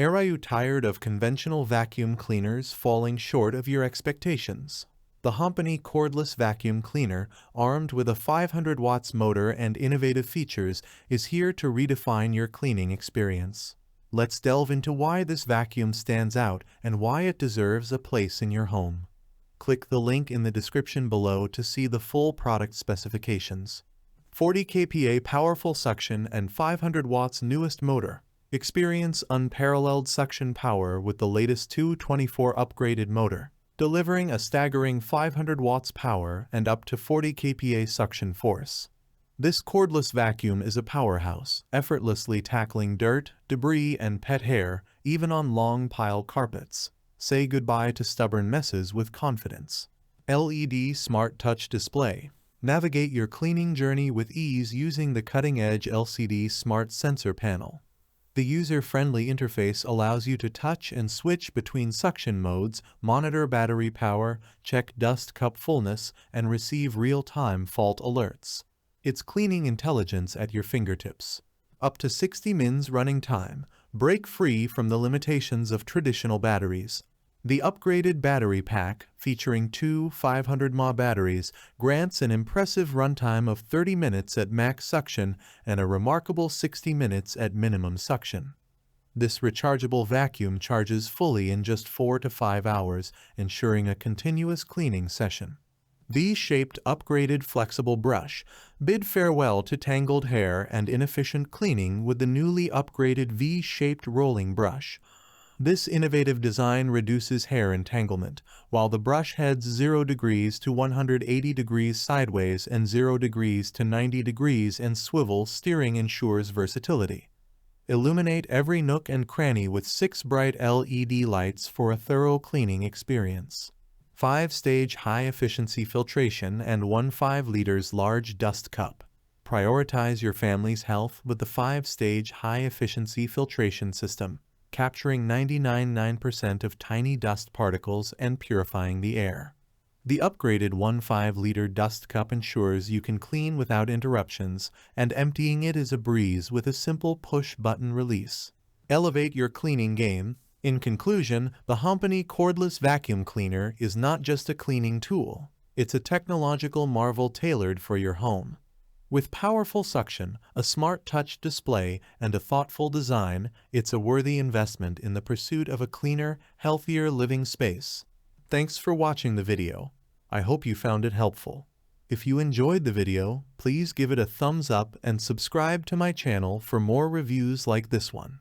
Are you tired of conventional vacuum cleaners falling short of your expectations? The Hompany Cordless Vacuum Cleaner, armed with a 500 watts motor and innovative features, is here to redefine your cleaning experience. Let's delve into why this vacuum stands out and why it deserves a place in your home. Click the link in the description below to see the full product specifications. 40 kPa powerful suction and 500 watts newest motor. Experience unparalleled suction power with the latest 224 upgraded motor, delivering a staggering 500 watts power and up to 40 kPa suction force. This cordless vacuum is a powerhouse, effortlessly tackling dirt, debris, and pet hair, even on long pile carpets. Say goodbye to stubborn messes with confidence. LED Smart Touch Display. Navigate your cleaning journey with ease using the cutting-edge LCD Smart Sensor Panel. The user-friendly interface allows you to touch and switch between suction modes, monitor battery power, check dust cup fullness, and receive real-time fault alerts. It's cleaning intelligence at your fingertips. Up to 60 mins running time. Break free from the limitations of traditional batteries. The upgraded battery pack, featuring two 500 mAh batteries, grants an impressive runtime of 30 minutes at max suction and a remarkable 60 minutes at minimum suction. This rechargeable vacuum charges fully in just 4 to 5 hours, ensuring a continuous cleaning session. V-shaped upgraded flexible brush. Bid farewell to tangled hair and inefficient cleaning with the newly upgraded V-shaped rolling brush. This innovative design reduces hair entanglement, while the brush heads 0 degrees to 180 degrees sideways and 0 degrees to 90 degrees and swivel steering ensures versatility. Illuminate every nook and cranny with 6 bright LED lights for a thorough cleaning experience. 5-stage high-efficiency filtration and 1.5 liters large dust cup. Prioritize your family's health with the 5-stage high-efficiency filtration system, capturing 99.9% of tiny dust particles and purifying the air. The upgraded 1.5 liter dust cup ensures you can clean without interruptions, and emptying it is a breeze with a simple push-button release. Elevate your cleaning game. In conclusion, the Hompany Cordless Vacuum Cleaner is not just a cleaning tool, it's a technological marvel tailored for your home. With powerful suction, a smart touch display, and a thoughtful design, it's a worthy investment in the pursuit of a cleaner, healthier living space. Thanks for watching the video. I hope you found it helpful. If you enjoyed the video, please give it a thumbs up and subscribe to my channel for more reviews like this one.